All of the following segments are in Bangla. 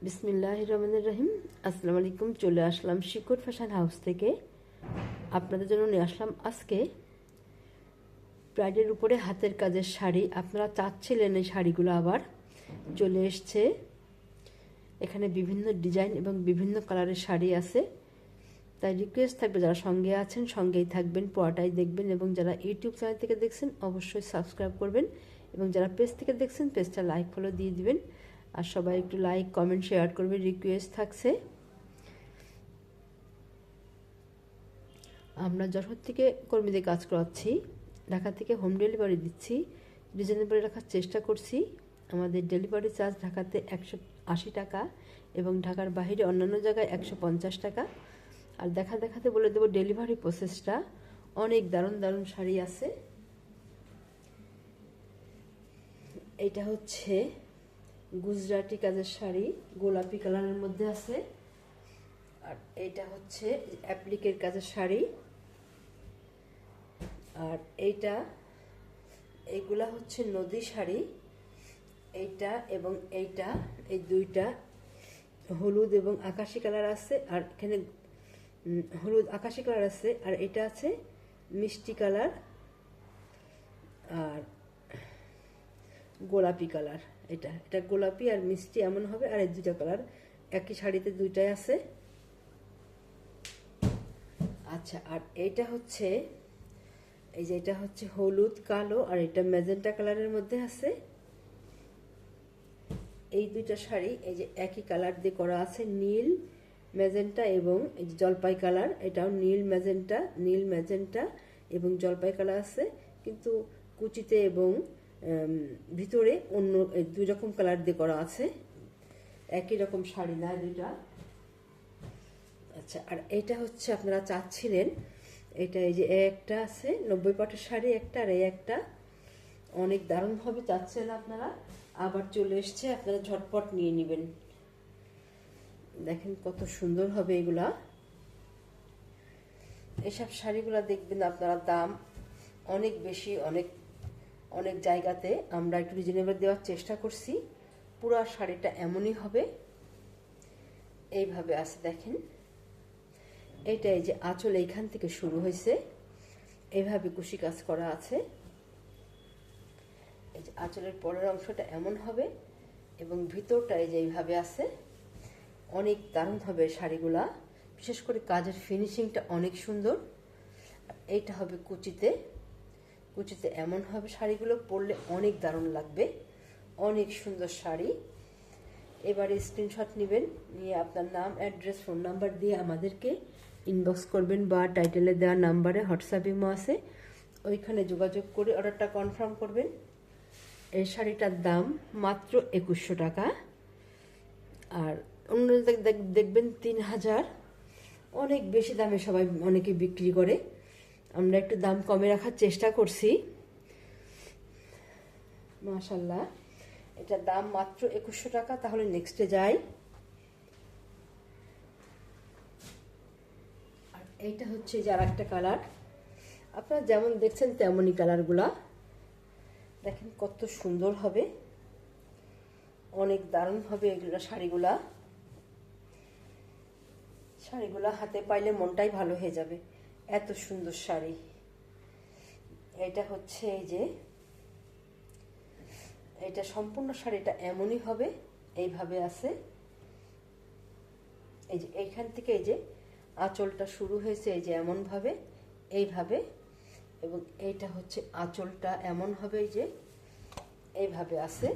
বিসমিল্লাহির রহমানির রহিম। আসসালামু আলাইকুম। চলে আসলাম শিকর ফ্যাশন হাউস থেকে। আপনাদের জন্য নিয়ে আসলাম আজকে ব্রাইডের উপরে হাতের কাজের শাড়ি। আপনারা চাচ্ছিলেন এই শাড়িগুলো, আবার চলে এসছে। এখানে বিভিন্ন ডিজাইন এবং বিভিন্ন কালারের শাড়ি আছে। তাই রিকোয়েস্ট থাকবে, যারা সঙ্গে আছেন সঙ্গেই থাকবেন, পড়াটাই দেখবেন, এবং যারা ইউটিউব চ্যানেল থেকে দেখছেন অবশ্যই সাবস্ক্রাইব করবেন, এবং যারা পেজ থেকে দেখছেন পেজটা লাইক ফলো দিয়ে দিবেন। আর সবাই একটু লাইক কমেন্ট শেয়ার করবে, রিকোয়েস্ট থাকছে। আমরা যশোর থেকে কর্মীদের কাজ করাচ্ছি, ঢাকা থেকে হোম ডেলিভারি দিচ্ছি। রিজনেবল রাখার চেষ্টা করছি। আমাদের ডেলিভারি চার্জ ঢাকাতে 180 টাকা এবং ঢাকার বাইরে অন্যান্য জায়গায় 150 টাকা। আর দেখাতে বলে দেবো ডেলিভারি প্রসেসটা। অনেক দারুণ দারুণ শাড়ি আছে। এটা হচ্ছে গুজরাটি কাজের শাড়ি, গোলাপি কালারের মধ্যে আছে। আর এইটা হচ্ছে অ্যাপ্লিকের কাজের শাড়ি। আর এইগুলা হচ্ছে নদী শাড়ি। এইটা এবং এইটা, এই দুইটা হলুদ এবং আকাশি কালার আছে। আর এখানে হলুদ আকাশি কালার আছে, আর এটা আছে মিষ্টি কালার আর গোলাপি কালার। এটা গোলাপি আর মিষ্টি এমন হবে। আর এই দুইটা কালার একই শাড়িতে দুইটাই আছে। আচ্ছা, আর এটা হচ্ছে এটা হচ্ছে হলুদ কালো, আর এটা ম্যাজেন্টা কালারের মধ্যে আছে। এই দুইটা শাড়ি এই যে একই কালার দিয়ে করা আছে, নীল ম্যাজেন্টা এবং এই যে জলপাই কালার। এটাও নীল ম্যাজেন্টা এবং জলপাই কালার আছে, কিন্তু কুচিতে এবং ভিতরে অন্য দুই রকম কালার দিয়ে করা আছে। একই রকম শাড়ি না দুইটা। আচ্ছা, আর এটা হচ্ছে আপনারা চাচ্ছিলেন, এটা এই যে একটা আছে 90 পাটের শাড়ি একটা, আর এই একটা অনেক দারুণভাবে চাচ্ছেন আপনারা, আবার চলে এসছে। আপনারা ঝটপট নিয়ে নেবেন। দেখেন কত সুন্দর হবে এগুলা। এসব শাড়িগুলা দেখবেন আপনারা দাম অনেক বেশি, অনেক অনেক জায়গাতে আমরা একটু রিজনেবল দেওয়ার চেষ্টা করছি। পুরো শাড়িটা এমনই হবে, এইভাবে আছে। দেখেন এইটা এই যে আঁচল এইখান থেকে শুরু হয়েছে, এইভাবে কুশি কাজ করা আছে। এই যে আঁচলের পরের অংশটা এমন হবে এবং ভিতরটা এই যে এইভাবে আছে। অনেক দারুণ হবে শাড়িগুলা, বিশেষ করে কাজের ফিনিশিংটা অনেক সুন্দর। এইটা হবে কুচিতে এমন হবে। শাড়িগুলো পরলে অনেক দারুণ লাগবে, অনেক সুন্দর শাড়ি। এবারে স্ক্রিনশট নেবেন, নিয়ে আপনার নাম, অ্যাড্রেস, ফোন নাম্বার দিয়ে আমাদেরকে ইনবক্স করবেন, বা টাইটেলে দেওয়া নাম্বারে হোয়াটসঅ্যাপ ইমো আছে, ওইখানে যোগাযোগ করে অর্ডারটা কনফার্ম করবেন। এই শাড়িটার দাম মাত্র 2100 টাকা। আর অন্য দেখবেন 3000, অনেক বেশি দামে সবাই অনেকে বিক্রি করে। আমরা একটু দাম কমে রাখার চেষ্টা করছি। মাশাল্লাহ, এটার দাম মাত্র 2100 টাকা। তাহলে নেক্সটে যাই। আর এইটা হচ্ছে যে আর একটা কালার, আপনারা যেমন দেখছেন তেমনই কালারগুলা। দেখেন কত সুন্দর হবে, অনেক দারুণ হবে এগুলো। শাড়িগুলা হাতে পাইলে মনটাই ভালো হয়ে যাবে, এত সুন্দর শাড়ি। এটা হচ্ছে এই যে এটা সম্পূর্ণ শাড়িটা এমনই হবে, এইভাবে আছে। এই যে এইখান থেকে এই যে আঁচলটা শুরু হয়েছে, এই যে এমন ভাবে, এইভাবে। এবং এইটা হচ্ছে আঁচলটা এমন হবে, এই যে এইভাবে আছে।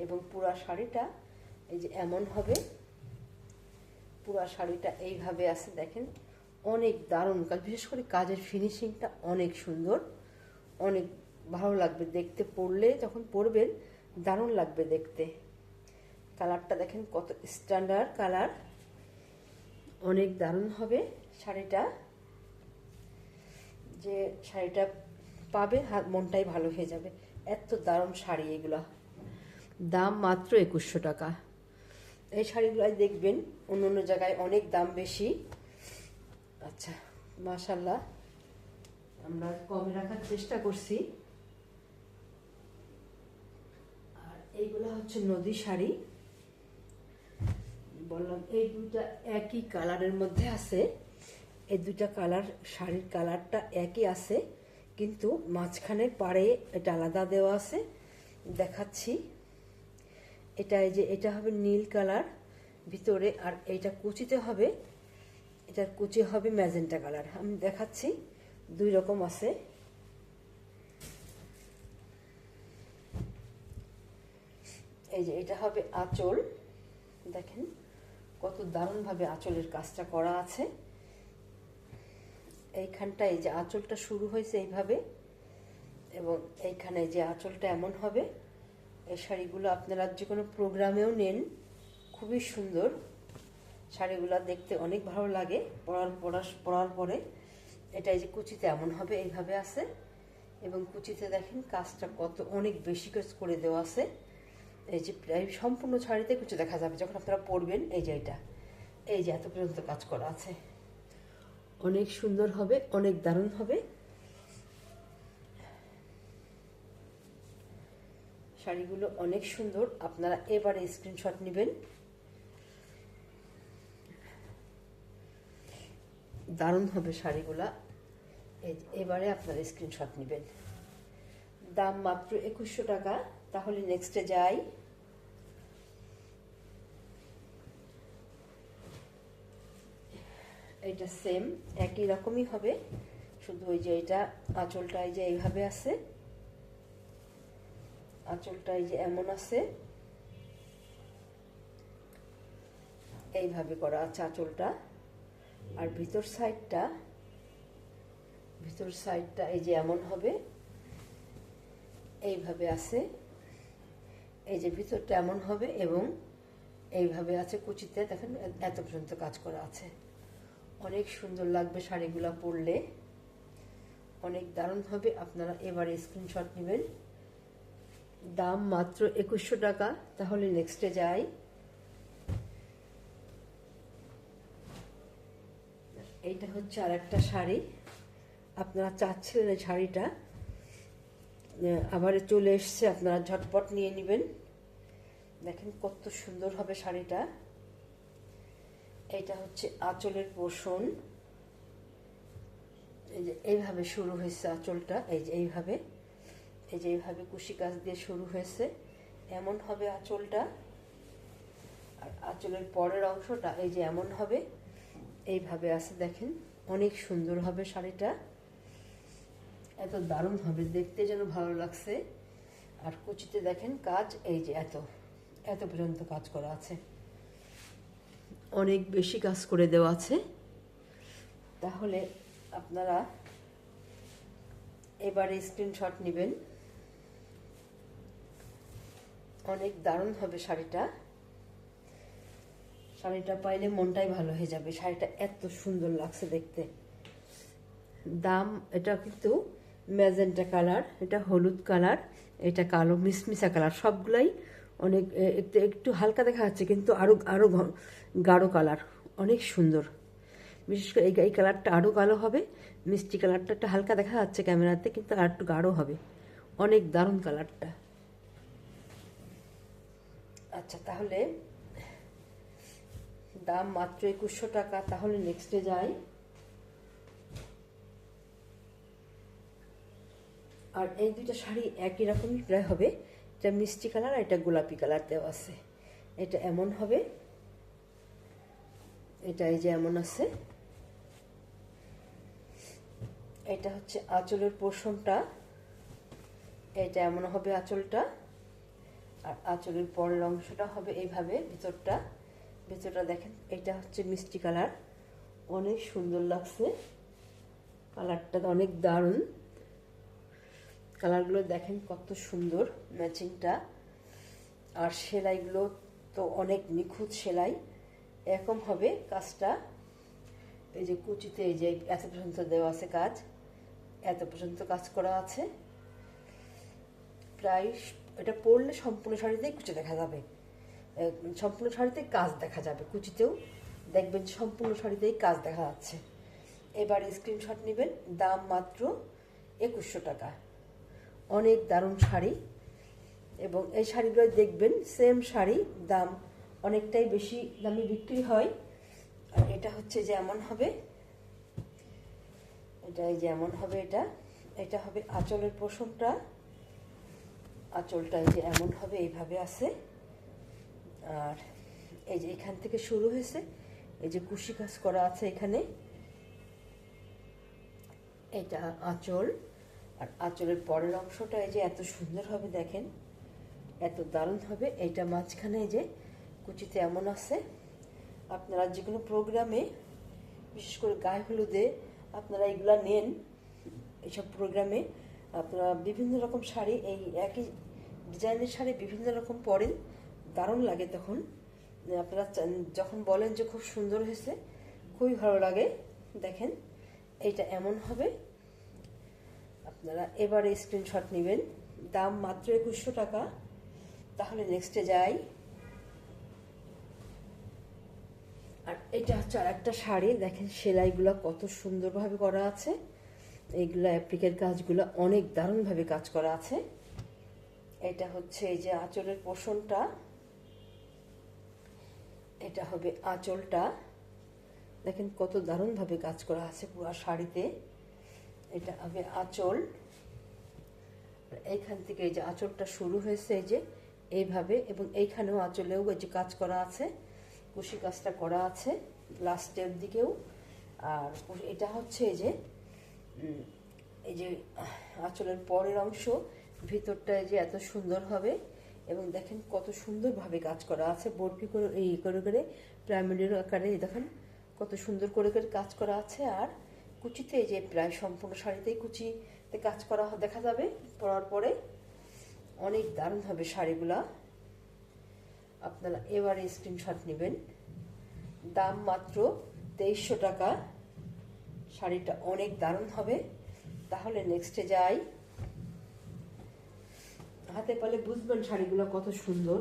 এবং পুরা শাড়িটা এই যে এমন হবে, পুরা শাড়িটা এইভাবে আছে। দেখেন অনেক দারুণ কাজ, বিশেষ করে কাজের ফিনিশিংটা অনেক সুন্দর, অনেক ভালো লাগবে দেখতে। পরলে যখন পরবেন দারুণ লাগবে দেখতে। কালারটা দেখেন কত স্ট্যান্ডার্ড কালার, অনেক দারুণ হবে শাড়িটা। যে শাড়িটা পাবে মনটাই ভালো হয়ে যাবে, এত দারুণ শাড়ি এগুলা। দাম মাত্র 2100 টাকা। এই শাড়িগুলাই দেখবেন অন্য অন্য জায়গায় অনেক দাম বেশি। আচ্ছা, মাশাল্লাহ, আমরা কমে রাখার চেষ্টা করছি। আর এইগুলা হচ্ছে নদী শাড়ি। বললাম এই দুইটা একই কালারের মধ্যে আছে। এই দুইটা কালার, শাড়ির কালারটা একই আছে, কিন্তু মাঝখানের পাড়ে এটা আলাদা দেওয়া আছে। দেখাচ্ছি, এটা এই যে এটা হবে নীল কালার ভিতরে, আর এইটা কুচিতে হবে, এটার কুচি হবে ম্যাজেন্টা কালার। আমি দেখাচ্ছি, দুই রকম আছে। এই যে এটা হবে আঁচল, দেখেন কত দারুণভাবে আঁচলের কাজটা করা আছে। এইখানটা এই যে আঁচলটা শুরু হয়েছে এইভাবে, এবং এইখানে যে আঁচলটা এমন হবে। এই শাড়িগুলো আপনারা যে কোনো প্রোগ্রামেও নেন, খুবই সুন্দর শাড়িগুলো, দেখতে অনেক ভালো লাগে পরার পরে। এটা এই যে কুচিতে এমন হবে, এইভাবে আছে, এবং কুচিতে দেখেন কাজটা কত অনেক বেশি কাজ করে দেওয়া আছে। এই যে সম্পূর্ণ শাড়িতে কুচি দেখা যাবে যখন আপনারা পরবেন। এই যে এটা, এই যে এত পর্যন্ত কাজ করা আছে, অনেক সুন্দর হবে, অনেক দারুণ হবে। শাড়িগুলো অনেক সুন্দর, আপনারা এবারে স্ক্রিনশট নেবেন। দারুণ হবে শাড়িগুলা, এবারে আপনারা স্ক্রিনশট নেবেন। দাম মাত্র 2100 টাকা। তাহলে নেক্সটে যাই। এটা সেম একই রকমই হবে, শুধু ওই যে এটা আঁচলটা এই যে এইভাবে আছে, আঁচলটা এই যে এমন আছে, এইভাবে করা আছে আঁচলটা। আর ভিতর সাইডটা এই যে এমন হবে, এইভাবে আছে। এই যে ভিতরটা এমন হবে, এবং এইভাবে আছে কুচিতে, দেখেন এত পর্যন্ত কাজ করা আছে। অনেক সুন্দর লাগবে শাড়িগুলা পরলে, অনেক দারুণ হবে। আপনারা এবারে স্ক্রিনশট নেবেন। দাম মাত্র 2100 টাকা। তাহলে নেক্সটে যাই। এইটা হচ্ছে আর একটা শাড়ি, আপনারা চাচ্ছিলেন এই শাড়িটা, আবার চলে এসছে, আপনারা ঝটপট নিয়ে নেবেন। দেখেন কত সুন্দর হবে শাড়িটা। এইটা হচ্ছে আঁচলের পোর্শন, এই যে এইভাবে শুরু হয়েছে আঁচলটা, এই যে এইভাবে, এই যে এইভাবে কুশি কাজ দিয়ে শুরু হয়েছে, এমন হবে আঁচলটা। আর আঁচলের পরের অংশটা এই যে এমন হবে, এইভাবে আছে, দেখেন অনেক সুন্দর হবে শাড়িটা, এত দারুণ হবে, দেখতে যেন ভালো লাগছে। আর কুচিতে দেখেন কাজ, এই যে এত পর্যন্ত কাজ করা আছে, অনেক বেশি কাজ করে দেওয়া আছে। তাহলে আপনারা এবারে স্ক্রিনশট নেবেন। অনেক দারুণ হবে শাড়িটা, শাড়িটা পাইলে মনটাই ভালো হয়ে যাবে। শাড়িটা এত সুন্দর লাগছে দেখতে। দাম, এটা কিন্তু ম্যাজেন্টা কালার, এটা হলুদ কালার, এটা কালো মিসমিসা কালার, সবগুলাই অনেক একটু হালকা দেখা যাচ্ছে, কিন্তু আরো গাঢ় কালার, অনেক সুন্দর। বিশেষ করে এই কালারটা আরো গাঢ় হবে, মিষ্টি কালারটা একটু হালকা দেখা যাচ্ছে ক্যামেরাতে, কিন্তু আর একটু গাঢ় হবে, অনেক দারুণ কালারটা। আচ্ছা, তাহলে দাম মাত্র 2100 টাকা। তাহলে নেক্সটে যাই। আর এই দুইটা শাড়ি একই রকমই প্রায় হবে, এটা মিষ্টি কালার আর এটা গোলাপি কালার দেওয়া আছে। এটা এমন হবে, এটা এই যে এমন আছে। এটা হচ্ছে আঁচলের পোর্শনটা, এটা এমন হবে আঁচলটা। আর আঁচলের পরের অংশটা হবে এইভাবে, ভিতরটা দেখেন, এটা হচ্ছে মিষ্টি কালার, অনেক সুন্দর লাগছে কালারটা, অনেক দারুণ। কালারগুলো দেখেন কত সুন্দর ম্যাচিংটা। আর সেলাইগুলো তো অনেক নিখুঁত সেলাই, এরকম হবে কাজটা। এই যে কুচিতে এই যে এত পর্যন্ত দেওয়া আছে কাজ, এত পর্যন্ত কাজ করা আছে। প্রায় এটা পরলে সম্পূর্ণ শাড়িতেই কুচি দেখা যাবে, সম্পূর্ণ শাড়িতে কাজ দেখা যাবে, কুচিতেও দেখবেন সম্পূর্ণ শাড়িতেই কাজ দেখা যাচ্ছে। এবার স্ক্রিনশট নেবেন। দাম মাত্র 2100 টাকা। অনেক দারুণ শাড়ি, এবং এই শাড়িগুলো দেখবেন সেম শাড়ি, দাম অনেকটাই বেশি দামে বিক্রি হয়। আর এটা হচ্ছে যেমন হবে, এটাই যেমন হবে, এটা হবে আঁচলের পোষণটা। আঁচলটা এই যে এমন হবে, এইভাবে আছে। আর এই যে এখান থেকে শুরু হয়েছে, এই যে কুশি কাজ করা আছে এখানে, এটা আঁচল। আর আঁচলের পরের অংশটা এই যে এত সুন্দর হবে, দেখেন এত দারুণ হবে। এটা মাঝখানে এই যে কুচিতে এমন আছে। আপনারা যে কোনো প্রোগ্রামে, বিশেষ করে গায়ে হলুদে আপনারা এগুলা নেন, এইসব প্রোগ্রামে আপনারা বিভিন্ন রকম শাড়ি, এই একই ডিজাইনের শাড়ি বিভিন্ন রকম পরেন, দারুণ লাগে। তখন আপনারা যখন বলেন যে খুব সুন্দর হয়েছে, খুবই ভালো লাগে। দেখেন এইটা এমন হবে। আপনারা এবারে স্ক্রিনশট নেবেন, দাম মাত্র 2100 টাকা। তাহলে নেক্সটে যাই। আর এটা হচ্ছে আর একটা শাড়ি, দেখেন সেলাইগুলো কত সুন্দরভাবে করা আছে। এইগুলো অ্যাপ্লিকের কাজগুলো অনেক দারুণভাবে কাজ করা আছে। এটা হচ্ছে এই যে আঁচলের পোষণটা, এটা হবে আঁচলটা। দেখেন কত দারুণভাবে কাজ করা আছে পুরো শাড়িতে। এটা হবে আঁচল। এইখান থেকে এই যে আঁচলটা শুরু হয়েছে এই যে এইভাবে, এবং এইখানেও আঁচলেও এই যে কাজ করা আছে, কুশি কাজটা করা আছে লাস্টের দিকেও। আর এটা হচ্ছে এই যে আঁচলের পরের অংশ, ভিতরটা যে এত সুন্দর হবে। এবং দেখেন কত সুন্দরভাবে কাজ করা আছে, বরফি করে এই করে প্রাইমারির আকারে দেখেন কত সুন্দর করে কাজ করা আছে। আর কুচিতে এই যে প্রায় সম্পূর্ণ শাড়িতেই কুচিতে কাজ করা দেখা যাবে পরার পরে। অনেক দারুণ হবে শাড়িগুলা। আপনারা এবারে স্ক্রিনশট নেবেন, দাম মাত্র 2300 টাকা। শাড়িটা অনেক দারুণ হবে। তাহলে নেক্সটে যাই। হাতে পালে বুঝবেন শাড়িগুলো কত সুন্দর।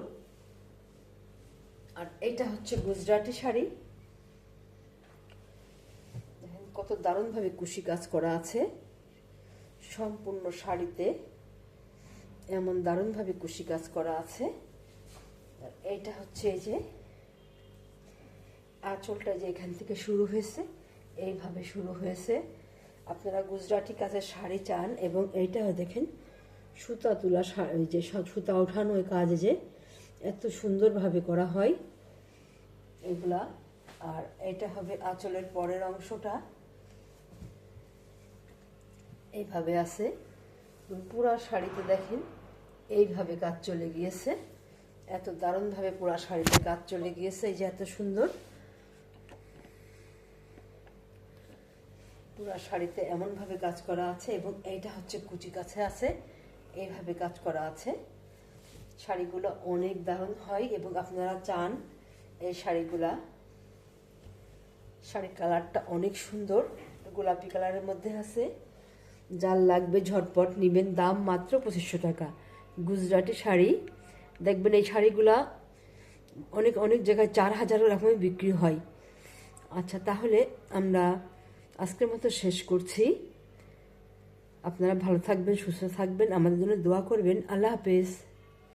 আর এটা হচ্ছে গুজরাটি শাড়ি, দেখেন কত দারুণভাবে কুশি কাজ করা আছে সম্পূর্ণ শাড়িতে, এমন দারুণভাবে কুশি কাজ করা আছে। আর এইটা হচ্ছে এই যে আঁচলটা যে এখান থেকে শুরু হয়েছে, এইভাবে শুরু হয়েছে। আপনারা গুজরাটি কাজের শাড়ি চান, এবং এইটাও দেখেন সুতা তোলা শাড়ি, যে সুতা ওঠানো কাজ যে এত সুন্দরভাবে করা হয় এগুলা। আর এটা হবে আঁচলের পরের অংশটা, এইভাবে আছে। পুরা শাড়িতে দেখেন এইভাবে কাজ চলে গিয়েছে, এত দারুণভাবে পুরা শাড়িতে কাজ চলে গিয়েছে। এই যে এত সুন্দর পুরা শাড়িতে এমনভাবে কাজ করা আছে। এবং এইটা হচ্ছে কুচি কাছে আছে, এইভাবে কাজ করা আছে। শাড়িগুলো অনেক দারুণ হয়, এবং আপনারা চান এই শাড়িগুলা। শাড়ির কালারটা অনেক সুন্দর, গোলাপি কালারের মধ্যে আছে। যার লাগবে ঝটপট নেবেন, দাম মাত্র 2500 টাকা। গুজরাটি শাড়ি, দেখবেন এই শাড়িগুলা অনেক অনেক জায়গায় 4000 রকমের বিক্রি হয়। আচ্ছা, তাহলে আমরা আজকের মতো শেষ করছি। আপনারা ভালো থাকবেন, সুস্থ থাকবেন, আমাদের জন্য দোয়া করবেন। আল্লাহ হাফেজ।